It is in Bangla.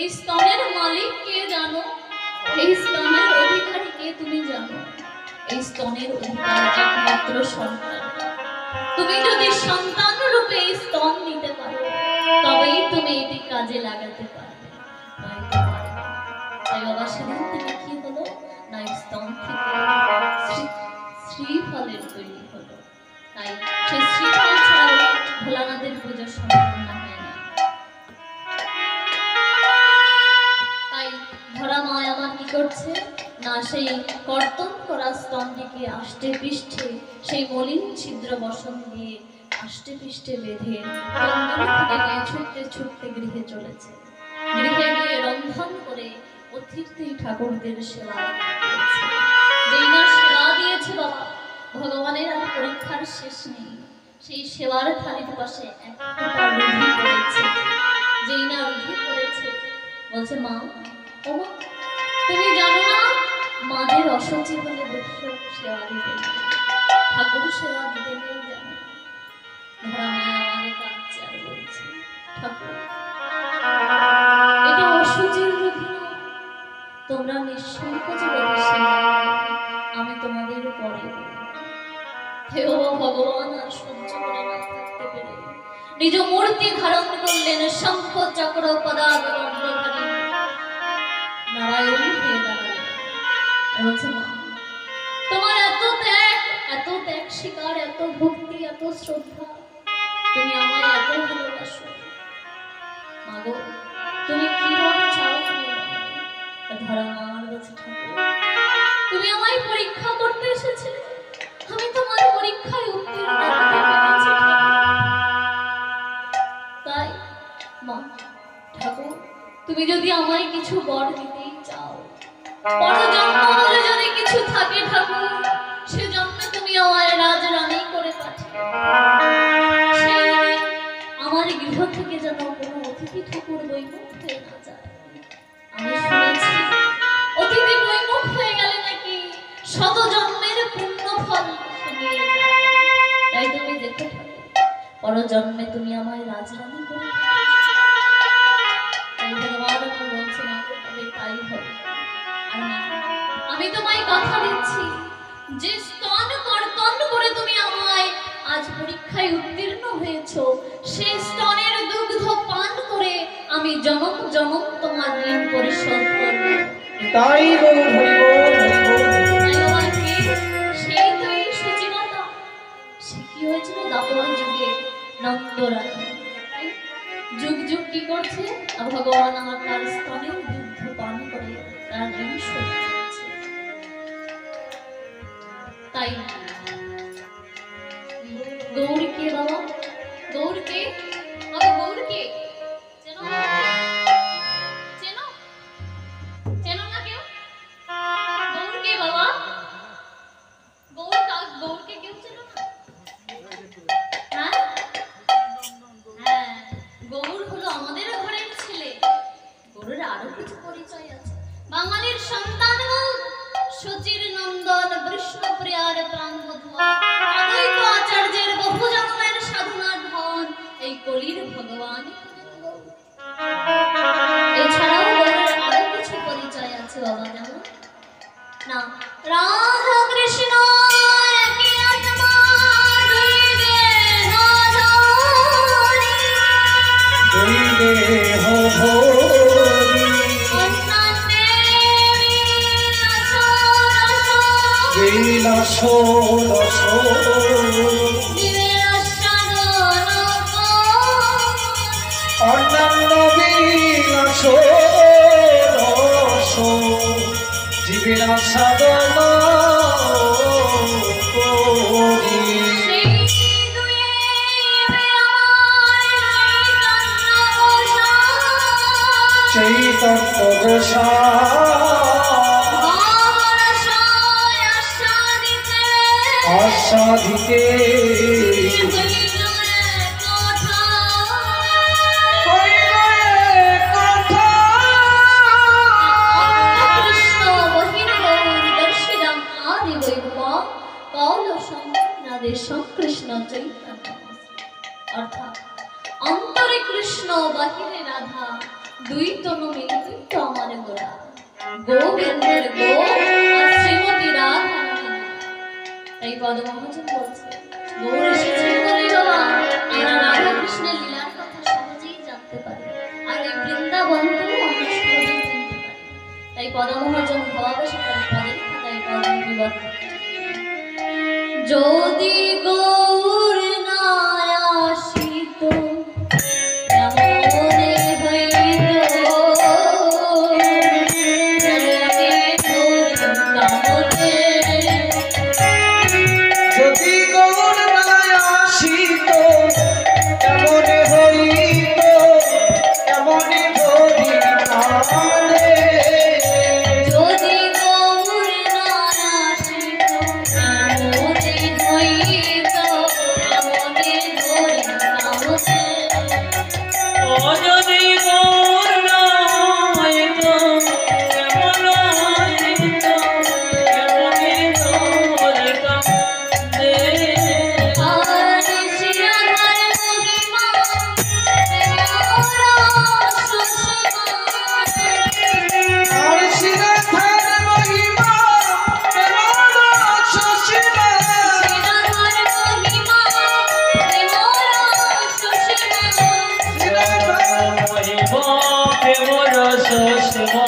এই স্তনের মালিক কে জানো? এই স্তনের অধিকারী কে তুমি জানো? এই স্তনের অধিকারী একমাত্র সন্তান। তুমি যদি সন্তান রূপে এই স্তন নিতে পারো তবেই তুমি এটি কাজে লাগাতে পারবে, নয়তো পারবে না। তাই বাবা সেদিন থেকে কি হলো না, স্তন থেকে শ্রীফলের তৈরি হলো। তাই সেই শ্রীফল ছাড়াও ভোলানাথের পুজো সম্পূর্ণ হয় না। তাই ধরা মায় আমার কি করছে না, সেই কর্তন করা স্তনটিকে আষ্টে পৃষ্ঠে সেই মলিন ছিদ্র বসন দিয়ে আষ্টে পৃষ্ঠে বেঁধে ছুটতে ছুটতে গৃহে চলেছে। গৃহে গিয়ে রন্ধন করে অতিথি ঠাকুরদের সেবা দিয়েছে। যেই না সেবা দিয়েছে বাবা, ভগবানের আর পরীক্ষার শেষ নেই। সেই সেবার থালির পাশে একটা রুধি পড়েছে। যেই না রুধি পড়েছে বলছে, মা ও মা, তুমি জানো না মাদের অসুচি হলে বৈষ্ণব সেবা দিতে নেই, ঠাকুর সেবা দিতে নেই, জানো? ধরা মায়া আমাকে কাঁদছে আর বলছে, ঠাকুর এটা অসুচির রুধি নয়, তোমরা নিঃসংকোচে সেবা আমি তোমাদের পরে হে ও ভগবান আর সহ্য করে না থাকতে পেরে নিজ মূর্তি ধারণ করলেন, শঙ্খ চক্র পদাক দণ্ডধারী নারায়ণ হয়ে দাঁড়ালেন। বলছে, মা তোমার এত ত্যাগ স্বীকার, এত ভক্তি, এত শ্রদ্ধা, তুমি আমায় এত ভালোবাসো, মাগো তুমি কিভাবে চাও? ধরা মা আমার কাছে, ঠাকুর তুমি আমায় পরীক্ষা করতে এসেছিলে, আমি তোমার পরীক্ষায় উত্তীর্ণ হতে পেরেছি। তাই মা ঠাকুর তুমি যদি আমায় কিছু বর দিতেই চাও, পরজন্ম বলে যদি কিছু থাকে ঠাকুর, সে জন্মে তুমি আমায় রাজরানী করে পাঠিয়ে সেই আমার গৃহ থেকে যেন কোনো অতিথি ঠাকুর বৈমুখ হয়ে না যায়। আমি শুনেছি অতিথি বৈমুখ হয়ে গেলে নাকি শত জন্মের পুণ্য ফল নিয়ে যায়। তাই তুমি দেখো ঠাকুর, পরজন্মে তুমি আমায় রাজরানী করে। তাই ভগবান বলছে, না তবে তাই হবে। আমি তোমায় কথা দিচ্ছি, যে স্তন কর্তন করে তুমি আমায় আজ পরীক্ষায় উত্তীর্ণ হয়েছো, সেই স্তনের দুগ্ধ পান করে আমি জনম জনম তোমার ঋণ পরিশোধ করব। তাই সেই তো এই সুচিমাতা, সে কি হয়েছিল দাপর যুগে নন্দরানী, যুগ যুগ কি করছে, ভগবান আমার তার স্তনের দুগ্ধ পান করে তার ঋণ শোধ করেছে। তাই গৌর কে বাবা, গৌর কে? গৌর কে চেনো? চেনো চেনো না কেউ? গৌর কে বাবা? গৌরকে কেউ চেনো না? হ্যাঁ হ্যাঁ, গৌর হলো আমাদের ঘরের ছেলে। গৌরের আরো কিছু পরিচয় আছে। বাঙালির সন্তান গৌর, সচির নন্দন, বৃষ্ণপ্রিয়ার প্রাণ বধুয়া, অদ্বৈত আচার্যের বহু জন্মের সাধনার ধন, এই কলির ভগবান। এছাড়াও গৌরের আরো কিছু পরিচয় আছে বাবা, যেমন না রাধা কৃষ্ণ একই আত্মা, দুই দেহ ধরি, অন্যান্য বিলাস জীবের সাধন চৈতন্য আস্বাদিতে কৃষ্ণ চৈতন্য, অর্থাৎ অন্তরে কৃষ্ণ বাহিরে রাধা, দুই তনু মিলিত তো আমারে গোরা গোবিন্দের গো আর শ্রীমতী রাধা তাই পদমহাজন বলছে গৌর এসেছেন বলেই বাবা আমরা রাধা কৃষ্ণের লীলার কথা সহজেই জানতে পারি আর এই বৃন্দাবন তো আমরা সহজেই চিনতে পারি তাই পদমহাজন ভাবাবেশে তার পদের খাতায় পদম বিবর্ত যদি গৌর না আসিত কেমনে হইত যদি গৌর না আসিত কেমনে হইত কেমনে ধরি নামে যদি গৌর না আসিত কেমনে হইত কেমনে ধরি নামে ও যদি গৌর না হইতো কেমন হইতো কেমনে ধরিতাম রে আর শিরাধার মহিমা মোরা সুষমা আর শিরাধার মহিমা কেমন সুষমা শিরাধার মহিমা মোরা সুষমা শিরাধার মহিমা কেবল সুষমা